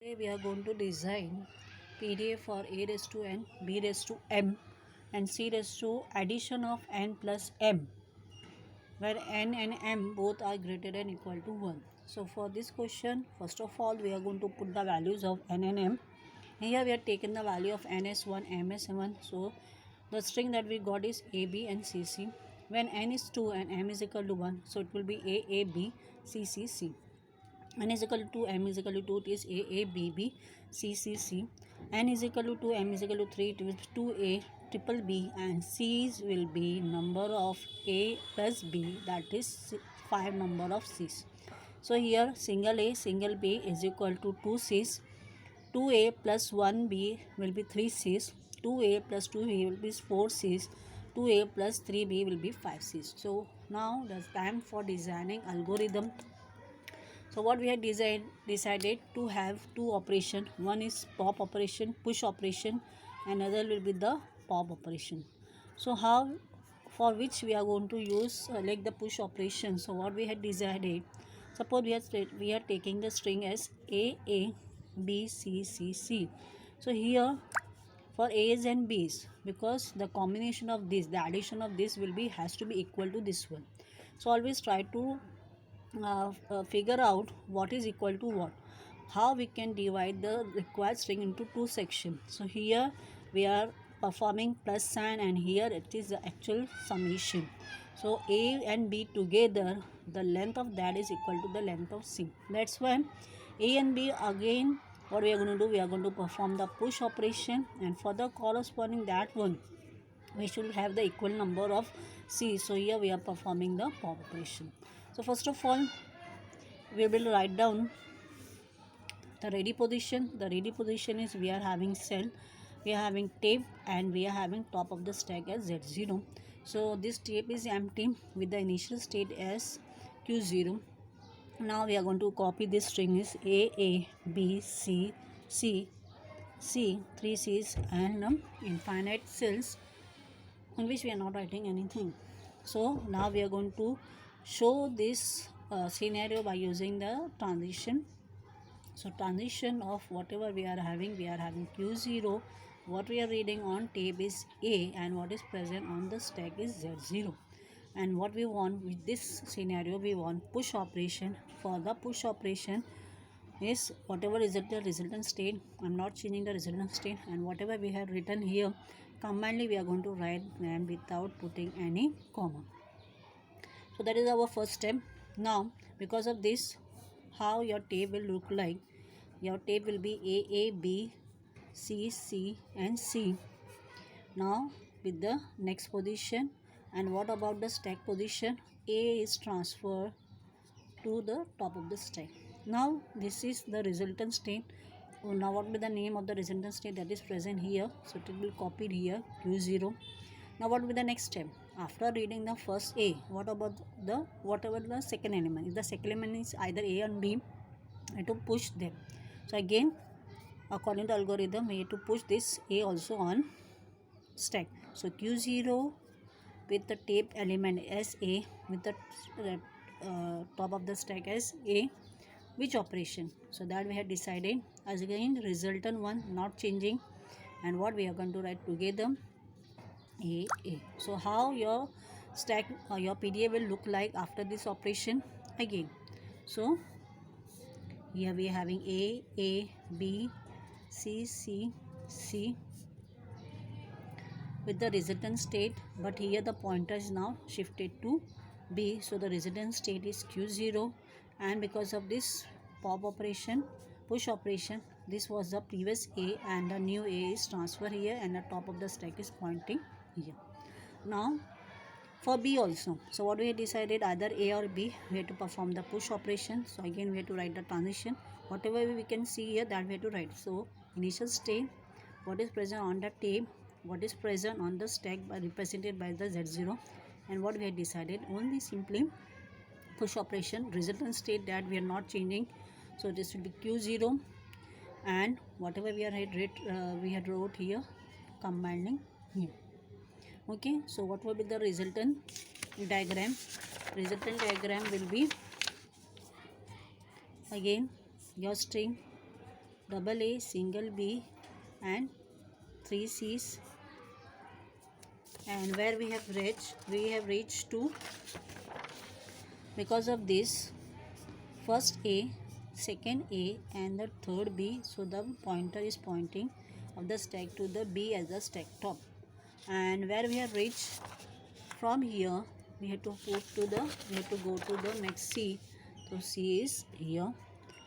Today we are going to design PDF for a raised to n, b raised to m and c raised to addition of n plus m, where n and m both are greater than equal to 1. So for this question, first of all we are going to put the values of n and m. Here we have taken the value of n as 1, m as 1. So the string that we got is a, b and c, c. When n is 2 and m is equal to 1, so it will be a, b, c, c, c. N is equal to m is equal to 2, it is a, b, b, c, c, c. N is equal to 2, m is equal to 3, it is 2a, triple b, and c's will be number of a plus b, that is 5 number of c's. So here single a, single b is equal to 2 c's, 2a plus 1b will be 3 c's, 2a plus 2b will be 4 c's, 2a plus 3b will be 5 c's. So now the time for designing algorithm. So what we had decided to have two operation. One is pop operation, push operation, and other will be the pop operation. So how, for which we are going to use like the push operation. So what we had decided, suppose we are taking the string as a, b, c, c, c. So here for a's and b's, because the combination of this, the addition of this will be has to be equal to this one. So always try to figure out what is equal to what, how we can divide the required string into two sections. So here we are performing plus sign and here it is the actual summation. So a and b together, the length of that is equal to the length of c. That's why a and b, again what we are going to do, we are going to perform the push operation, and for the corresponding that one we should have the equal number of c. So here we are performing the pop operation. So first of all we will write down the ready position. The ready position is we are having cell, we are having tape, and we are having top of the stack as z0. So this tape is empty with the initial state as q0. Now we are going to copy this string is a, b, c, c, c, 3 c's and infinite cells on which we are not writing anything. So now we are going to show this scenario by using the transition. So transition of whatever we are having q0, what we are reading on tape is a, and what is present on the stack is z0. And what we want with this scenario, we want push operation. For the push operation is whatever is the resultant state, I'm not changing the resultant state, and whatever we have written here combinedly we are going to write them without putting any comma. So that is our first step. Now because of this, how your tape will look like, your tape will be a, b, c, c and c. Now with the next position, and what about the stack position, a is transferred to the top of the stack. Now this is the resultant state. Now what will be the name of the resultant state that is present here, so it will be copied here q0. Now what will be the next step? After reading the first a, what about the whatever the second element? If the second element is either a and b, I have to push them. So again according to algorithm we have to push this a also on stack. So q0 with the tape element as a, with the top of the stack as a, which operation? So that we have decided as again resultant one not changing, and what we are going to write together a. So how your stack or your PDA will look like after this operation again. So here we are having a, b, c, c, c with the resultant state, but here the pointer is now shifted to b, so the resultant state is q0, and because of this pop operation, push operation, this was the previous a and the new a is transferred here, and the top of the stack is pointing here. Now for b also, so what we have decided, either a or b, we have to perform the push operation. So again we have to write the transition, whatever we can see here that we have to write. So initial state, what is present on the tape, what is present on the stack represented by the z0, and what we have decided, only simply push operation, resultant state that we are not changing, so this will be q0, and whatever we had wrote here combining here. Okay, so what will be the resultant diagram? Resultant diagram will be again your string double A, single B, and 3 C's. And where we have reached to, because of this, first A, second A, and the third B. So the pointer is pointing of the stack to the B as the stack top. And where we have reached from here, we have to go to the next C. So C is here.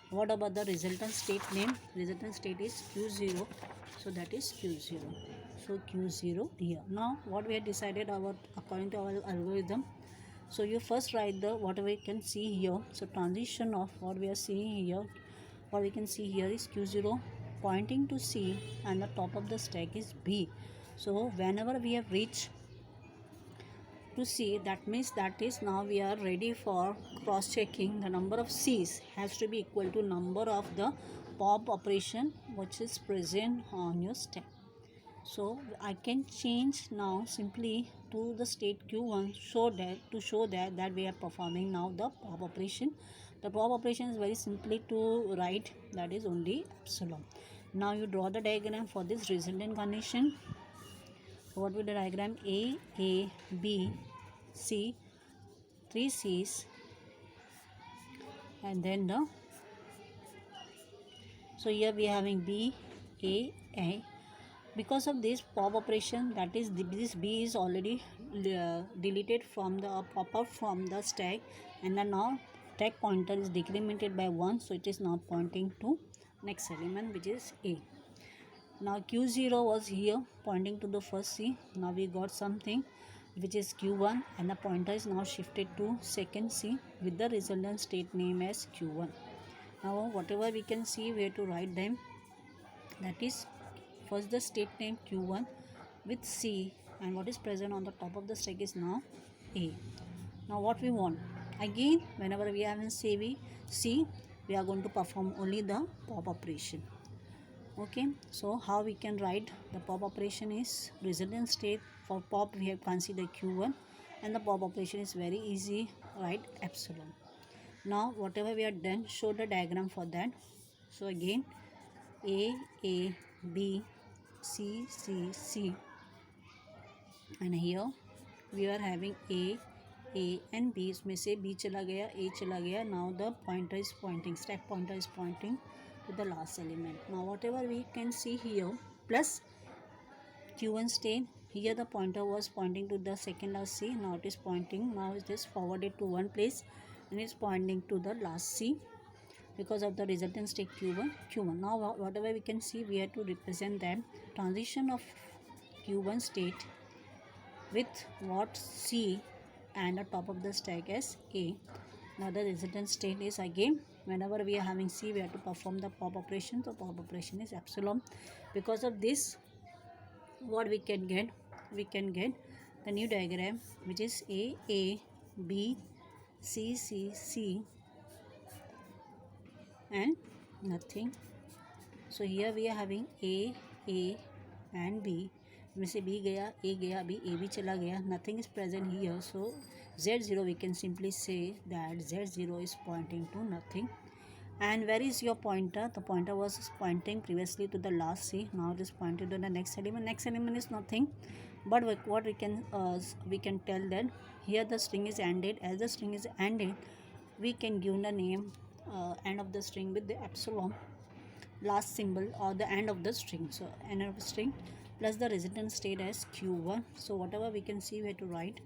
What about the resultant state name? Resultant state is Q0. So that is Q0. So Q0 here. Now what we have decided about according to our algorithm. So you first write the whatever we can see here. So transition of what we are seeing here, what we can see here is Q0 pointing to C, and the top of the stack is B. So whenever we have reached to C, that means that is now we are ready for cross checking. The number of C's has to be equal to number of the pop operation which is present on your stack. So I can change now simply to the state Q1 to show that we are performing now the pop operation. The pop operation is very simply to write, that is only epsilon. Now you draw the diagram for this resultant condition. What will the diagram? A, B, C, 3 C's, and then the, so here we are having B, A. Because of this pop operation, that is this B is already deleted from the pop out from the stack, and then now stack pointer is decremented by 1, so it is now pointing to next element which is A. Now Q0 was here pointing to the first C. Now we got something which is Q1, and the pointer is now shifted to second C with the resultant state name as Q1. Now whatever we can see, we have to write them. That is first the state name Q1 with C, and what is present on the top of the stack is now A. Now what we want, again whenever we have in C, we are going to perform only the pop operation. Okay, so how we can write the pop operation is resultant state. For pop we have considered Q1, and the pop operation is very easy, write epsilon. Now whatever we are done, show the diagram for that. So again A, B, C, and here we are having A and B. इसमें से B चला गया, A चला गया. Now the pointer is pointing, stack pointer is pointing to the last element. Now whatever we can see here, plus Q1 state, here the pointer was pointing to the second last C. Now it is pointing, now it is forwarded to one place, and it's pointing to the last C because of the resultant state Q1. Now whatever we can see, we have to represent that transition of Q1 state with what C and the top of the stack as A. Now the resultant state is again, whenever we are having C, we have to perform the pop operation. So pop operation is epsilon. Because of this, what we can get the new diagram which is A, B, C, and nothing. So here we are having A and B. में से B गया, A गया, अभी A भी चला गया. Nothing is present here. So Z0, we can simply say that Z0 is pointing to nothing. And where is your pointer? The pointer was pointing previously to the last C. Now it is pointing to the next element. Next element is nothing. But what we can tell that here the string is ended. As the string is ended, we can give the name end of the string with the epsilon last symbol or the end of the string. So end of the string plus the resultant state as Q1. So whatever we can see, we have to write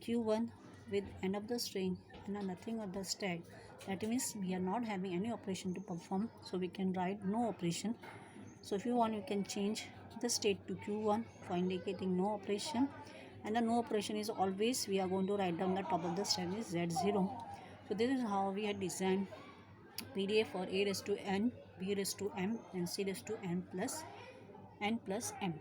Q1 with end of the string and nothing of the stack. That means we are not having any operation to perform, so we can write no operation. So if you want, you can change the state to Q1 for indicating no operation, and the no operation is always we are going to write down the top of the stack is Z0. So this is how we had designed PDF for A raised to n, B raised to m, and C raised to n plus m.